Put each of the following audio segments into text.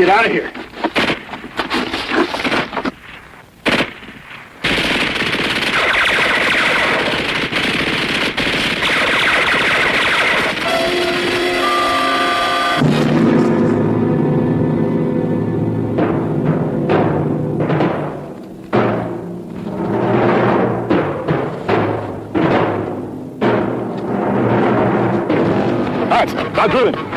get out of here. Start moving.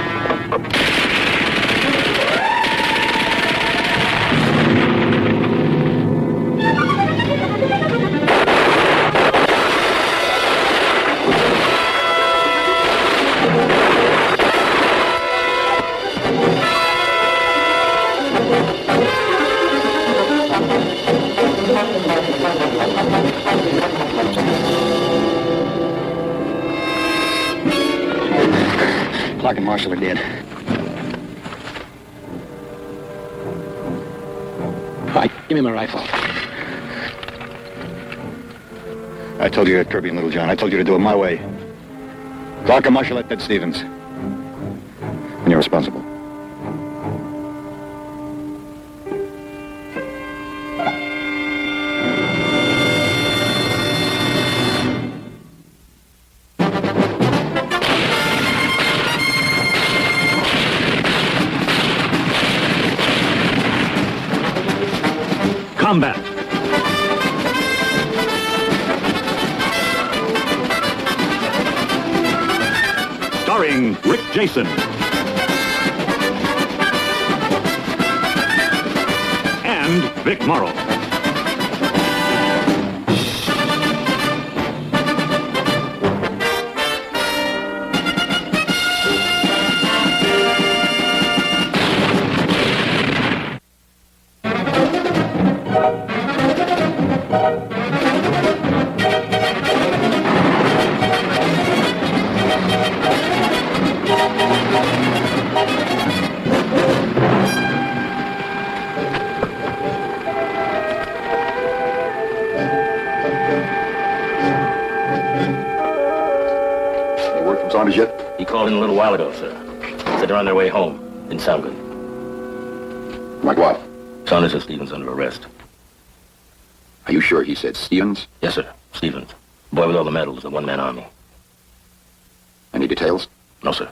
Clark and Marshall are dead. All right, give me my rifle. I told you to curb him, Little John. I told you to do it my way. Clark and Marshall at Ted Stevens. And you're responsible. Combat. Starring Rick Jason. And Vic Morrow. Yet? He called in a little while ago, sir. Said they're on their way home. Didn't sound good. Like what? Saunders and Stevens under arrest. Are you sure he said Stevens? Yes, sir. Stevens. Boy with all the medals, the one-man army. Any details? No, sir.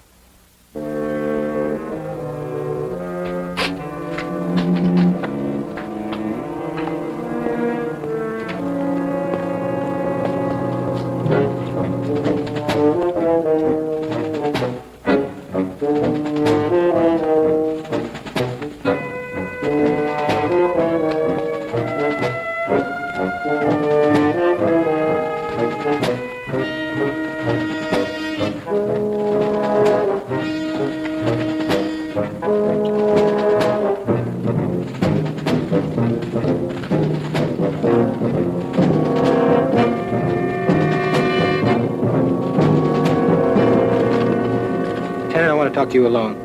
Talk to you alone.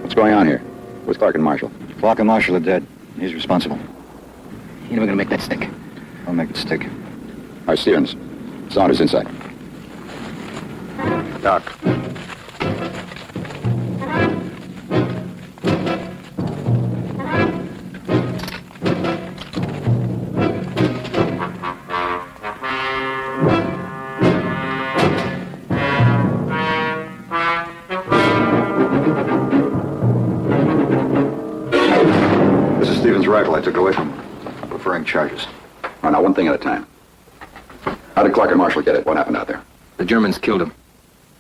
What's going on here? Where's Clark and Marshall? Clark and Marshall are dead. He's responsible. You're never gonna make that stick. I'll make it stick. All right, Stevens. Saunders inside. Doc. Rifle I took away from him, preferring charges. All right, now one thing at a time. How did Clark and Marshall get it? What happened out there? The Germans killed him.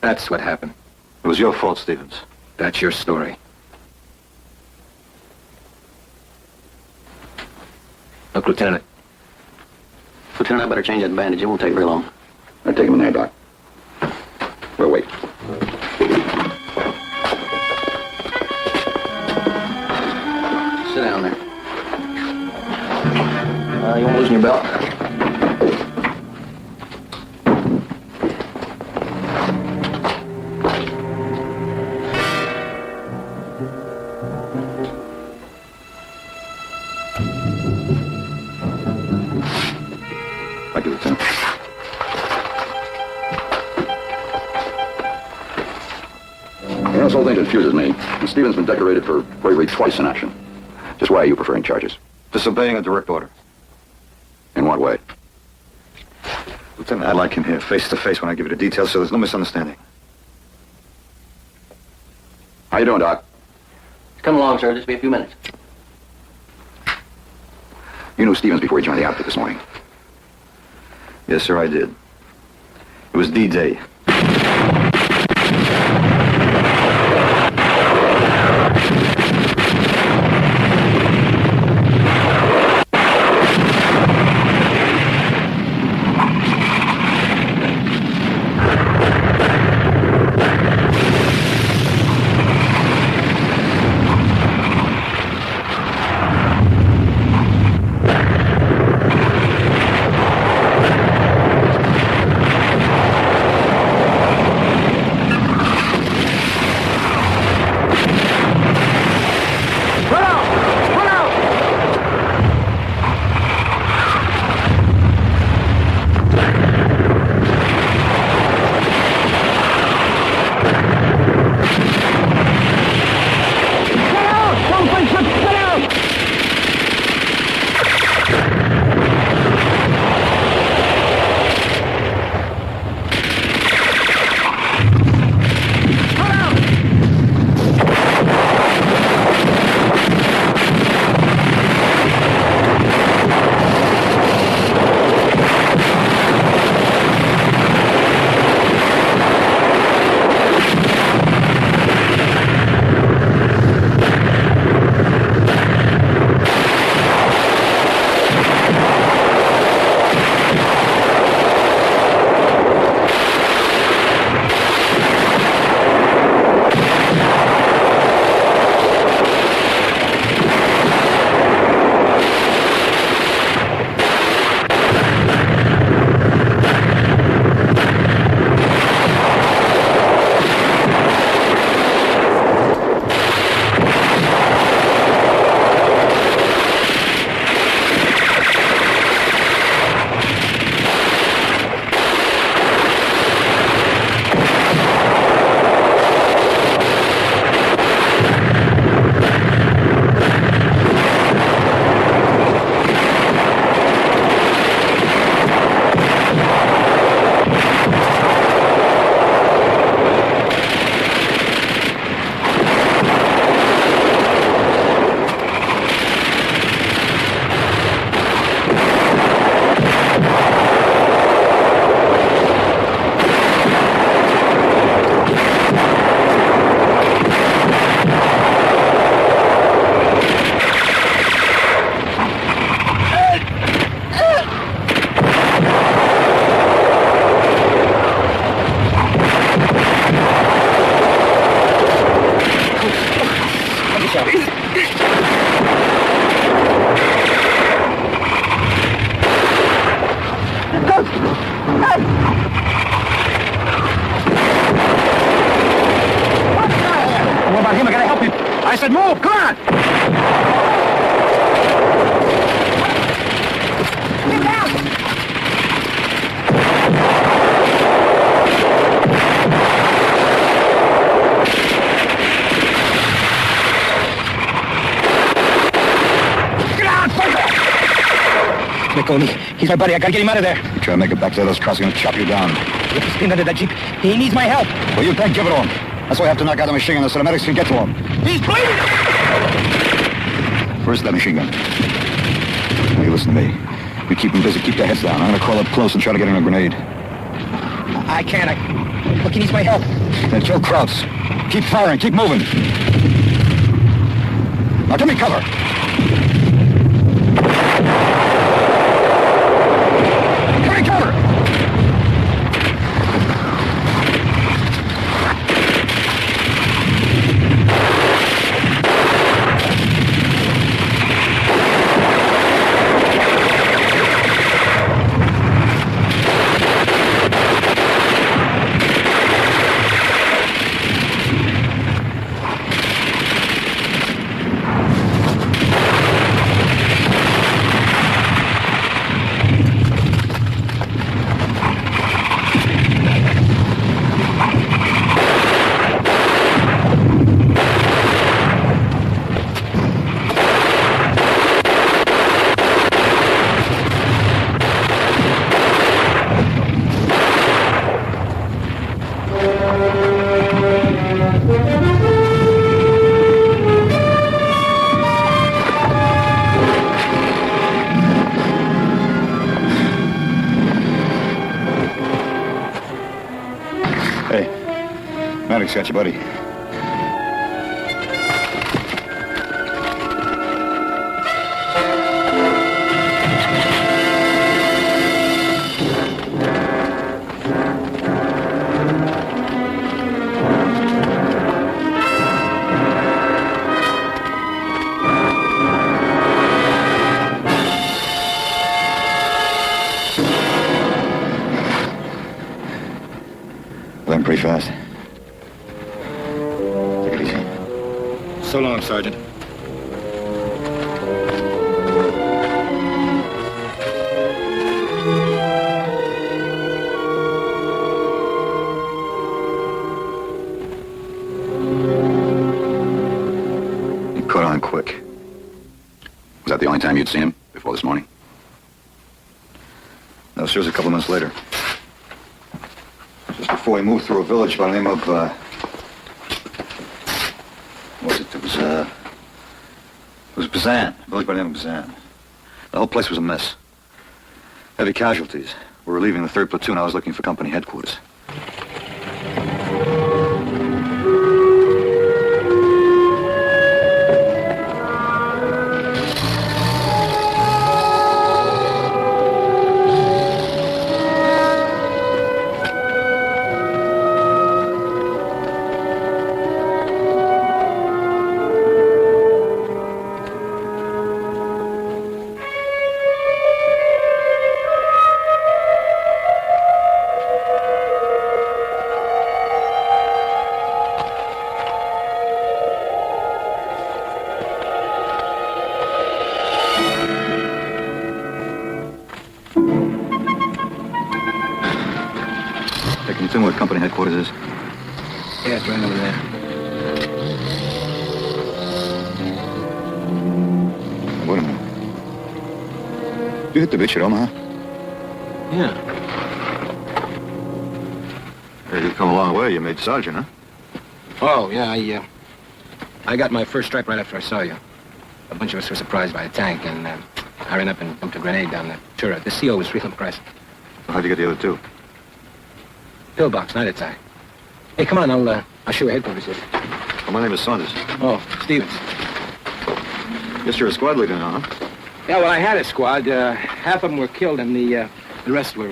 That's what happened. It was your fault, Stevens. That's your story. Look, Lieutenant. Lieutenant, I better change that bandage. It won't take very long. I'll take him in there, Doc. We'll wait. Sit down there. You won't loosen your belt. Thank you, Lieutenant. You know, this whole thing confuses me. Stevens been decorated for bravery twice in action. Just why are you preferring charges? Disobeying a direct order. In what way? Lieutenant, I'd like him here face to face when I give you the details so there's no misunderstanding. How you doing, Doc? Come along, sir. Just be a few minutes. You knew Stevens before he joined the outfit this morning. Yes, sir, I did. It was D-Day. I said move! Come on! Nick Oni, he's my buddy. I gotta get him out of there. You try to make it back to those crossing, gonna chop you down. If he's pinned under that jeep, he needs my help. Well, you can't give it to him. That's why I have to knock out the machine gun so the medics can get to him. He's bleeding! Where's that machine gun? Now, you listen to me. You keep them busy, keep their heads down. I'm gonna crawl up close and try to get in a grenade. I can't. Look, he needs my help. Then kill Krauts. Keep firing, keep moving. Now give me cover. Give me cover! Hey, Maddox got you, buddy. Went pretty fast. Take it easy. So long, Sergeant. He caught on quick. Was that the only time you'd seen him before this morning? No, sir, it was a couple months later. Just before we moved through a village by the name of, what was it? It was Bazan. A village by the name of Bazan. The whole place was a mess. Heavy casualties. We were leaving the 3rd platoon. I was looking for company headquarters. Hey, can you tell me what company headquarters is? Yeah, it's right over there. Wait a minute. You hit the bitch at Omaha? Yeah. Hey, you've come a long way. You made sergeant, huh? Oh, yeah, I got my first strike right after I saw you. A bunch of us were surprised by a tank, and I ran up and dumped a grenade down the turret. The CO was real impressed. How'd you get the other two? Pillbox, night attack. Hey, come on, I'll show you headquarters here. Well, my name is Saunders. Oh, Stevens. Guess you're a squad leader now, huh? Yeah, well, I had a squad. Half of them were killed, and the rest were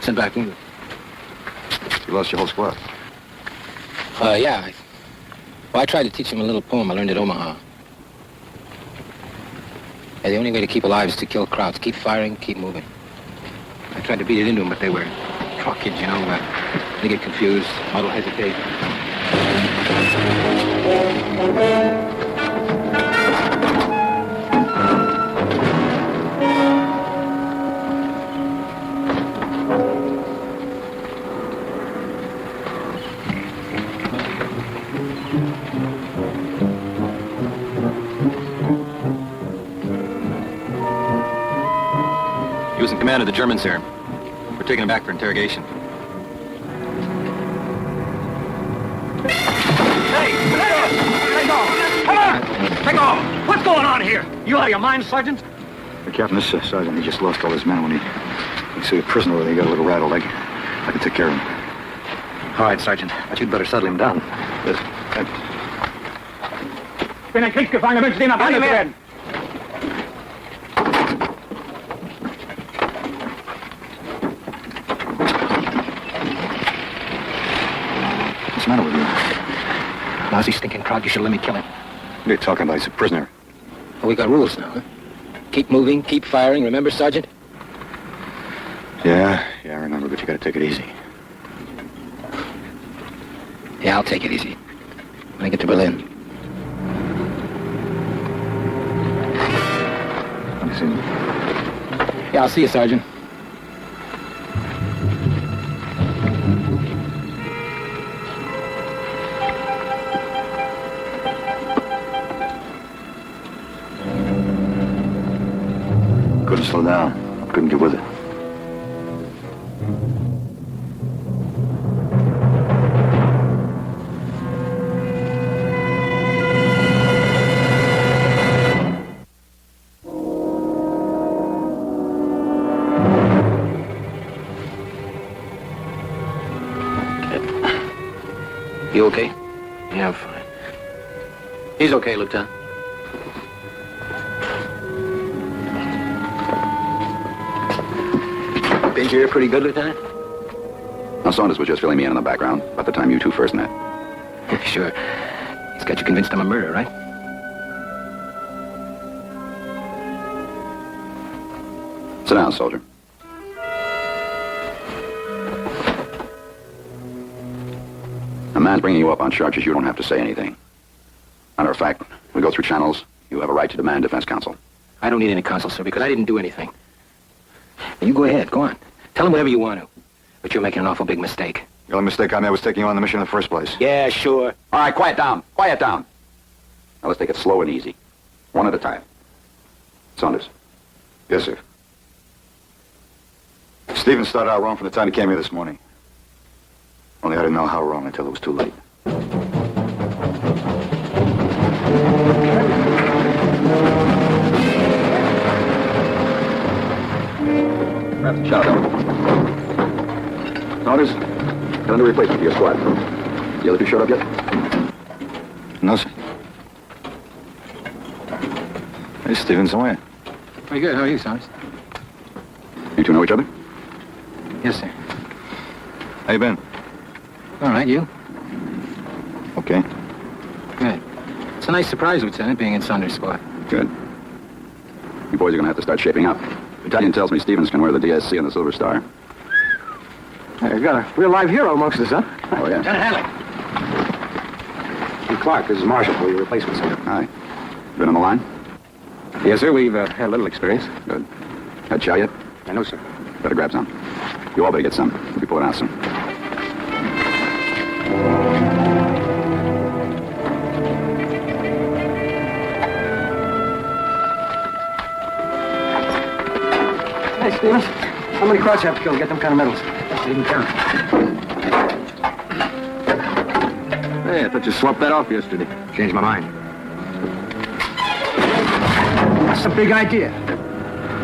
sent back wounded. You lost your whole squad. Yeah. Well, I tried to teach them a little poem I learned at Omaha. Yeah, the only way to keep alive is to kill crowds. Keep firing, keep moving. I tried to beat it into them, but they were truck kids, you know. They get confused, muddle, hesitate. He was in command of the Germans here. We're taking him back for interrogation. Take off! What's going on here? You out of your mind, Sergeant? The captain, this sergeant, he just lost all his men when he see a prisoner where he got a little rattled. I can take care of him. All right, Sergeant. But you'd better settle him down. Yes. Bin ein Kriegsgefangener, wünscht ihn nach Hause zu werden. What's the matter with you? Lousy stinking crowd, you should let me kill him. What are you talking about? He's a prisoner. Well, we got rules now, huh? Keep moving, keep firing, remember, Sergeant? Yeah, I remember, but you gotta take it easy. Yeah, I'll take it easy. When I get to Berlin. Let me see. Yeah, I'll see you, Sergeant. Couldn't slow down. Couldn't get with it. You okay? Yeah, I'm fine. He's okay, Lieutenant. Been here pretty good, Lieutenant? Now, Saunders was just filling me in on the background about the time you two first met. Sure. He's got you convinced I'm a murderer, right? Sit down, soldier. A man's bringing you up on charges. You don't have to say anything. Matter of fact, we go through channels. You have a right to demand defense counsel. I don't need any counsel, sir, because I didn't do anything. You go ahead, go on. Tell him whatever you want to. But you're making an awful big mistake. The only mistake I made was taking you on the mission in the first place. Yeah, sure. All right, quiet down. Quiet down. Now, let's take it slow and easy. One at a time. Saunders. Yes, sir. Stevens started out wrong from the time he came here this morning. Only I didn't know how wrong until it was too late. Shut up. Saunders, got a new replacement for your squad. The other two showed up yet? No, sir. Hey, Stevens, how are you? Very good. How are you, Saunders? You two know each other? Yes, sir. How you been? All right, you? Okay. Good. It's a nice surprise, Lieutenant, being in Saunders' squad. Good. You boys are going to have to start shaping up. Battalion tells me Stevens can wear the DSC and the Silver Star. Hey, you've got a real live hero amongst us, huh? Oh, yeah. Lieutenant Hanley. Hey, Clark, this is Marshall for your replacement, sir. Hi. Been on the line? Yes, sir. We've had a little experience. Good. Had chow yet? I know, sir. Better grab some. You all better get some. We'll be pulling out soon. Hey, Stevens. How many Cross you have to kill to get them kind of medals? I didn't count. Hey, I thought you swapped that off yesterday. Changed my mind. That's a big idea.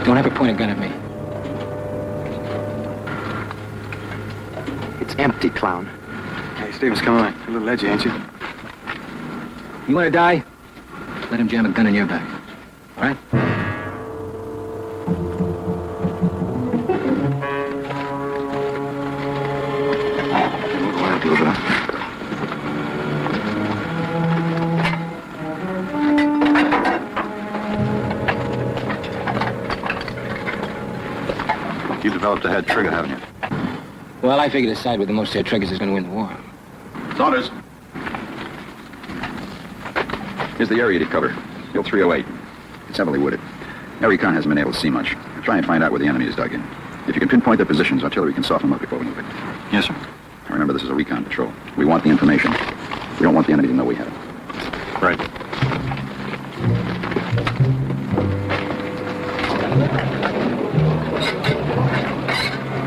Don't ever point a gun at me. It's empty, clown. Hey, Stevens, come on. You're a little edgy, ain't you? You want to die? Let him jam a gun in your back. All right? You developed a head trigger, haven't you? Well, I figured a side with the most head triggers is going to win the war. Saunders! Here's the area to cover. S04E08. It's heavily wooded. Air Recon hasn't been able to see much. Try and find out where the enemy is dug in. If you can pinpoint their positions, artillery can soften them up before we move it. Yes, sir. Now remember, this is a recon patrol. We want the information. We don't want the enemy to know we have it. Right.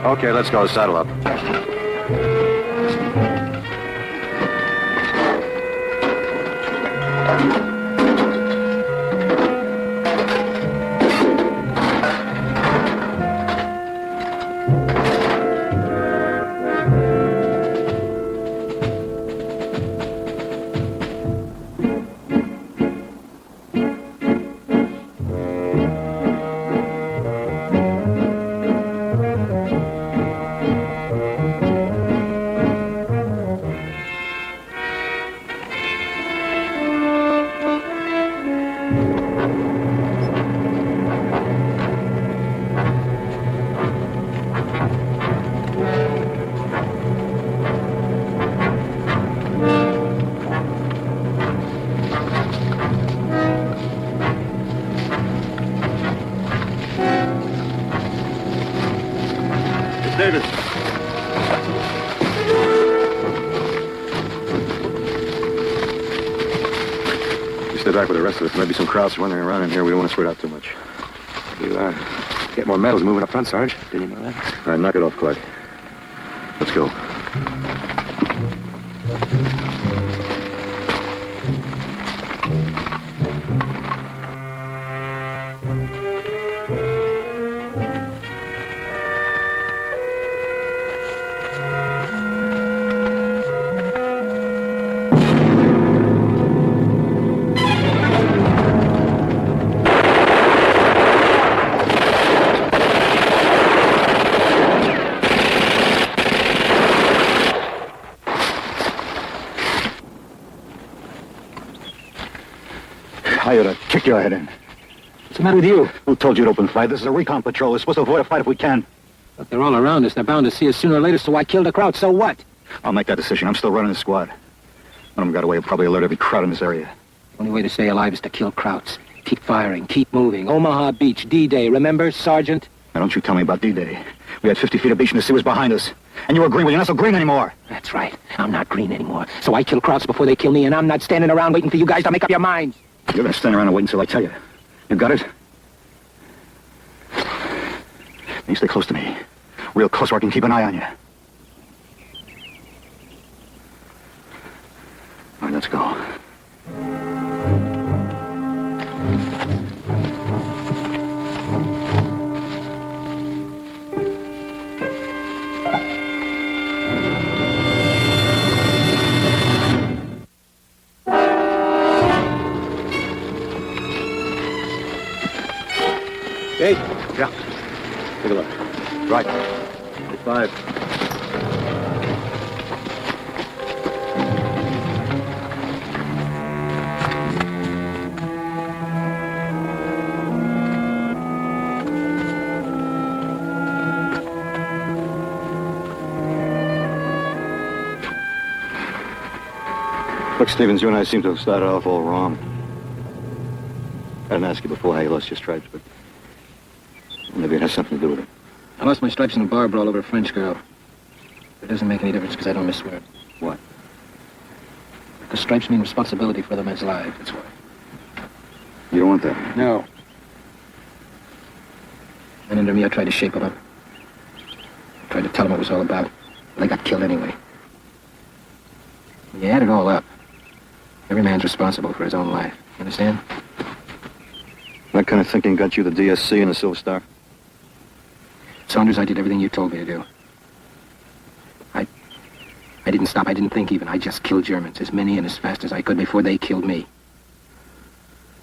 Okay, let's go. Saddle up. Davis. You stay back with the rest of us. Maybe some crowds running around in here. We don't want to spread out too much. You, get more medals moving up front, Sarge. Didn't you know that? All right, knock it off, Clark. Let's go. I ought to kick your head in. What's the matter with you? Who told you to open fire? This is a recon patrol. We're supposed to avoid a fight if we can. Look, they're all around us. They're bound to see us sooner or later, so I killed the crowd. So what? I'll make that decision. I'm still running the squad. One of them got away. I'll probably alert every crowd in this area. The only way to stay alive is to kill Krauts. Keep firing, keep moving. Omaha Beach, D-Day. Remember, Sergeant? Now, don't you tell me about D-Day. We had 50 feet of beach and the sea was behind us. And you were green. Well, you're not so green anymore. That's right. I'm not green anymore. So I kill Krauts before they kill me, and I'm not standing around waiting for you guys to make up your minds. You're going to stand around and wait until I tell you. You got it? You stay close to me. Real close where I can keep an eye on you. All right, let's go. Hey. Yeah. Take a look. Right. 5. Look, Stevens, you and I seem to have started off all wrong. I didn't ask you before how you lost your stripes, but maybe it has something to do with it. I lost my stripes in a bar brawl over a French girl. It doesn't make any difference because I don't miss swear. What? Because stripes mean responsibility for other men's lives, that's why. You don't want that? No. And under me, I tried to shape them up. I tried to tell them what it was all about. But they got killed anyway. When you add it all up, every man's responsible for his own life. You understand? That kind of thinking got you the DSC and the Silver Star? Saunders, I did everything you told me to do. I didn't stop. I didn't think even. I just killed Germans, as many and as fast as I could before they killed me.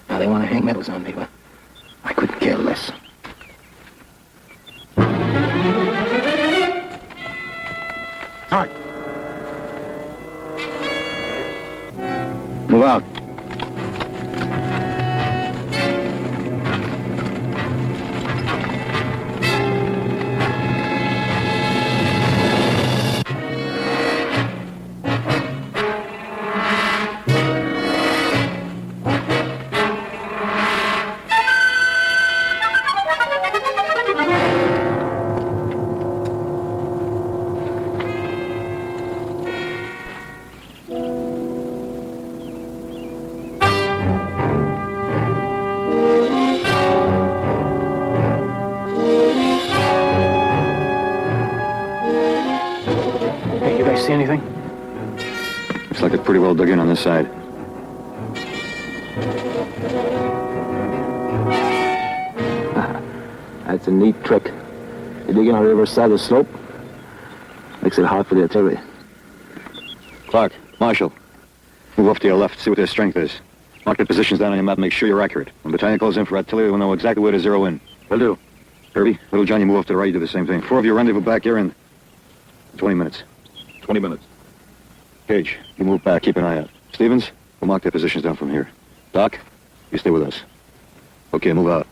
Now they want to hang medals on me, but I couldn't care less. All right. Move out. Hey, you guys see anything? Looks like they're pretty well dug in on this side. That's a neat trick. You dig in on the river side of the slope, makes it hard for the artillery. Clark, Marshall, move off to your left, see what their strength is. Mark the positions down on your map, make sure you're accurate. When battalion calls in for artillery, we'll know exactly where to zero in. Will do. Herbie, Little John, you move off to the right, you do the same thing. 4 of you rendezvous back here in 20 minutes. 20 minutes. Cage, you move back, keep an eye out. Stevens, we'll mark their positions down from here. Doc, you stay with us. Okay, move out.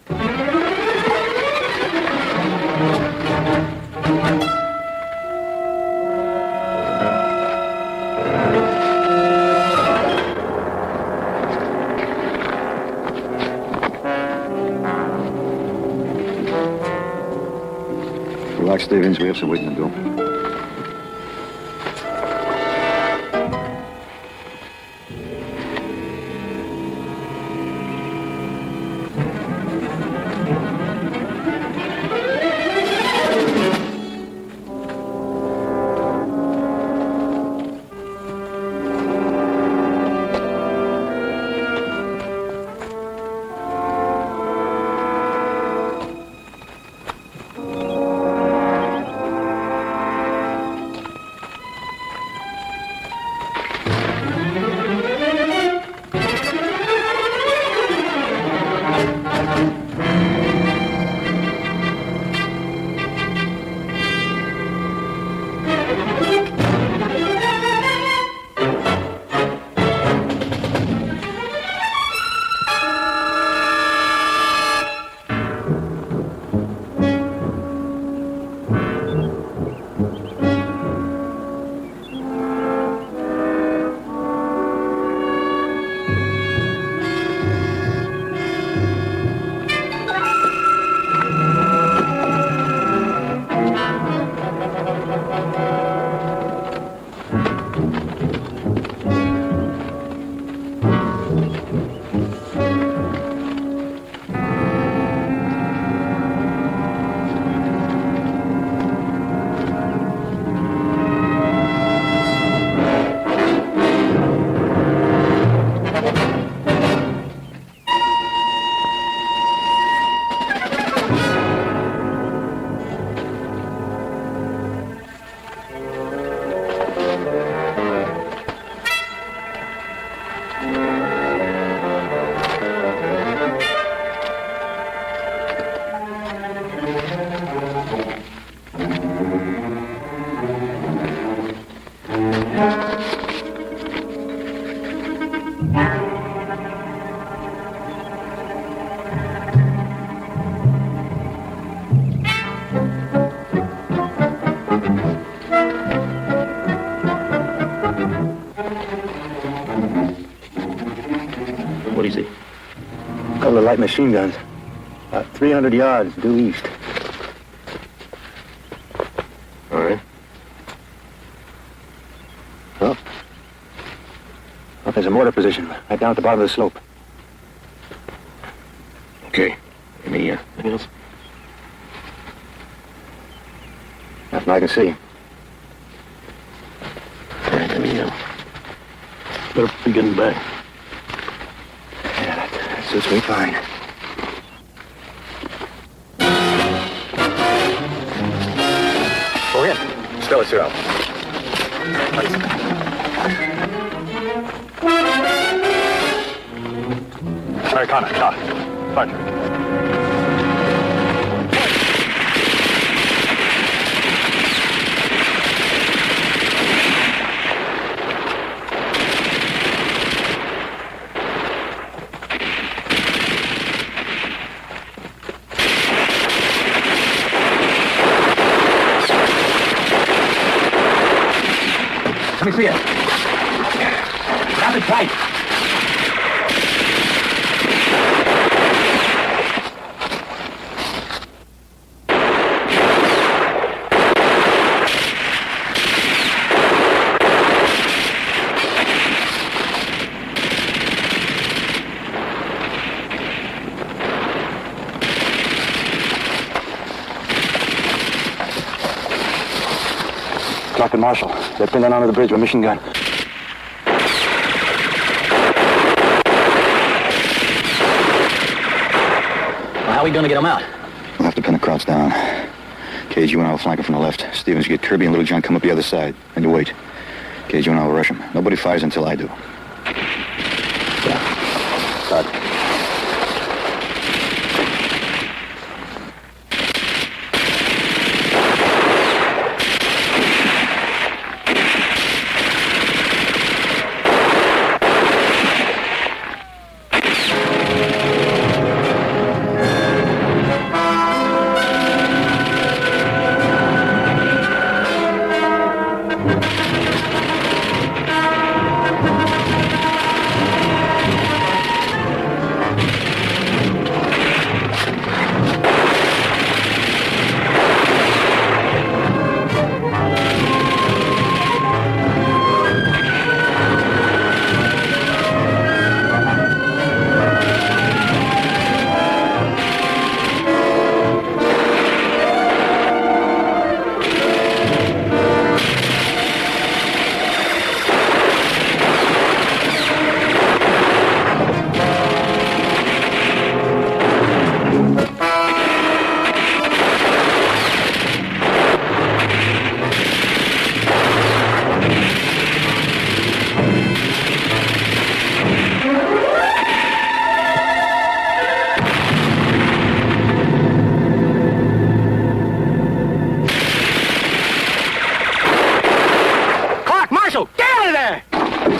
Relax, Stevens, we have some waiting to do. What do you see? A couple of light machine guns. About 300 yards due east. All right. Oh. Well, there's a mortar position right down at the bottom of the slope. Okay. Anything else? Nothing I can see. All right, better be getting back. Yeah, that suits me fine. Go ahead. Still it's out. Americana, shot. Roger. Let me see it. Grab it tight. Clark and Marshall. They're pinned down onto the bridge with a machine gun. Well, how are we going to get them out? We'll have to pin the Krauts down. Cage, you and I will flank them from the left. Stevens, you get Kirby and Little John come up the other side. And you wait. Cage, you and I will rush them. Nobody fires until I do. Start.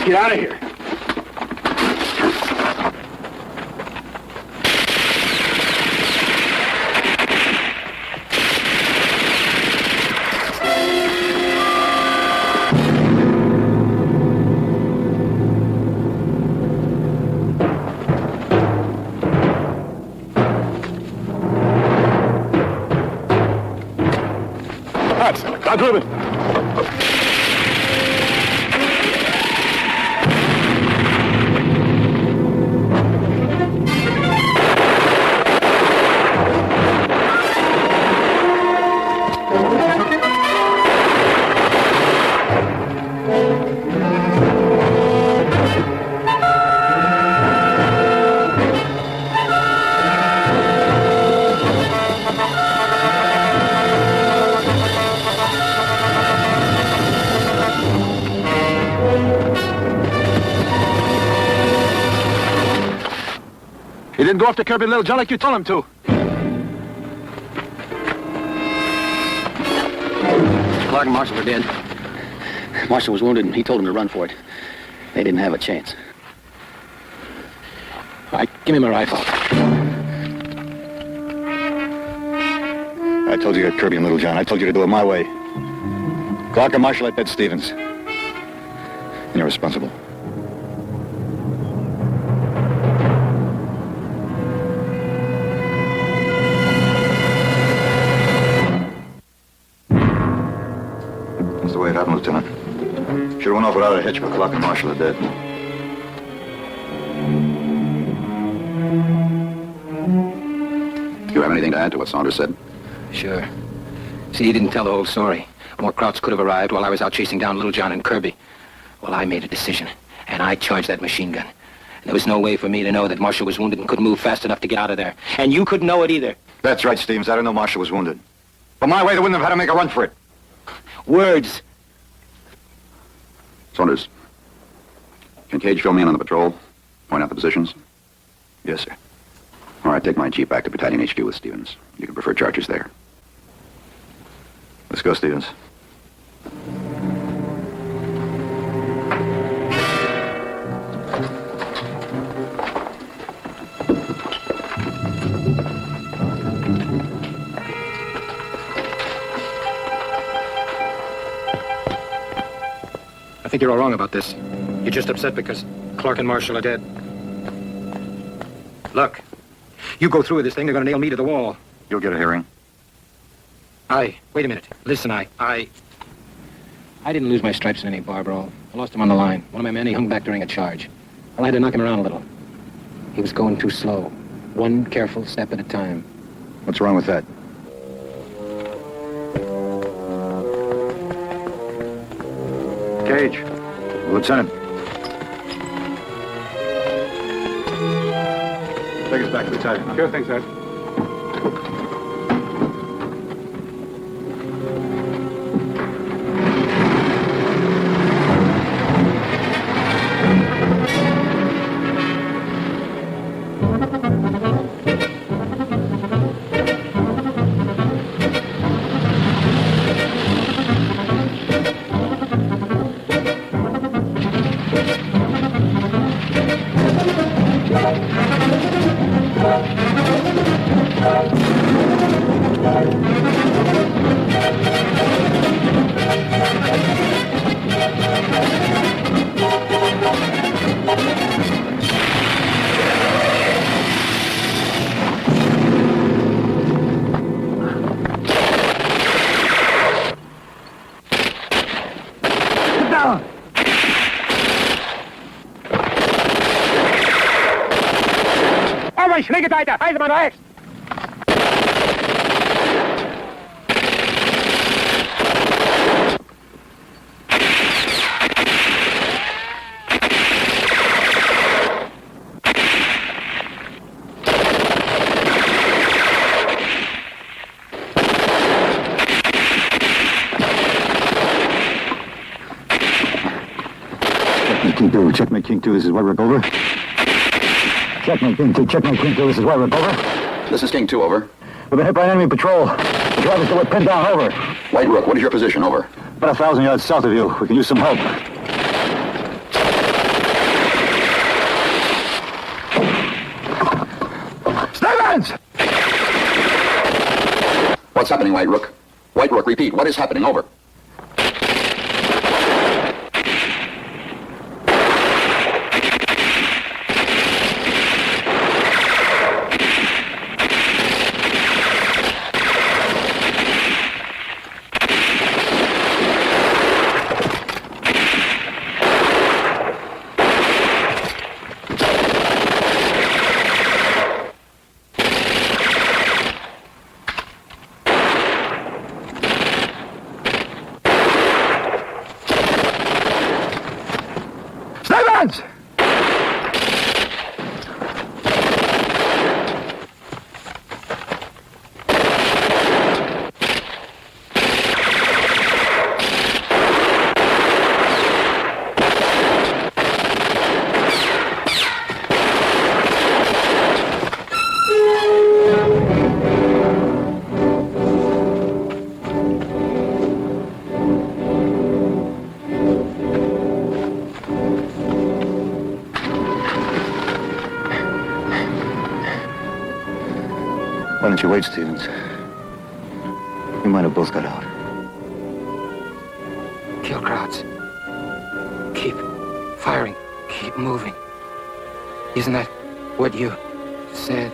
Get out of here. I'll grab it. He didn't go after Kirby and Little John like you told him to. Clark and Marshall are dead. Marshall was wounded, and he told him to run for it. They didn't have a chance. All right, give me my rifle. I told you to get Kirby and Littlejohn. I told you to do it my way. Clark and Marshall at Bed Stevens. And you're responsible. That's the way it happened, Lieutenant. Should have went off without a hitch, but Clark and Marshall are dead. Do you have anything to add to what Saunders said? Sure. See, he didn't tell the whole story. More Krauts could have arrived while I was out chasing down Littlejohn and Kirby. Well, I made a decision, and I charged that machine gun. And there was no way for me to know that Marshall was wounded and couldn't move fast enough to get out of there. And you couldn't know it either. That's right, Stevens. I didn't know Marshall was wounded. But my way, they wouldn't have had to make a run for it. Words. Saunders, can Cage fill me in on the patrol? Point out the positions? Yes, sir. All right, take my jeep back to Battalion HQ with Stevens. You can prefer charges there. Let's go, Stevens. I think you're all wrong about this. You're just upset because Clark and Marshall are dead. Look, you go through with this thing, they're going to nail me to the wall. You'll get a hearing. Wait a minute. Listen, I didn't lose my stripes in any bar brawl. I lost him on the line. One of my men, he hung back during a charge. I had to knock him around a little. He was going too slow. One careful step at a time. What's wrong with that? Cage. Lieutenant. Take us back to the battalion. Sure thing, sir. Schläge weiter! Eisenbahn rechts! Checkmate, King 2. Checkmate, King 2. This is White over. Checkmate, King 2. Checkmate, King 2. This is White over. This is King 2, over. We've been hit by an enemy patrol. The driver's still pinned down, over. White Rook, what is your position, over? About 1,000 yards south of you. We can use some help. Stevens! What's happening, White Rook? White Rook, repeat, what is happening, over? Stevens! Why don't you wait, Stevens? We might have both got out. Kill crowds. Keep firing. Keep moving. Isn't that what you said?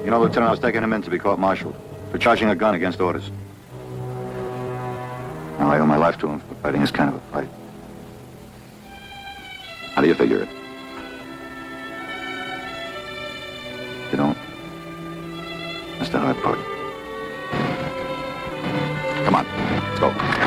You know, Lieutenant, I was taking him in to be court-martialed for charging a gun against orders. Now, I owe my life to him for fighting this kind of a fight. How do you figure it? You don't? That's the hard part. Come on, let's go.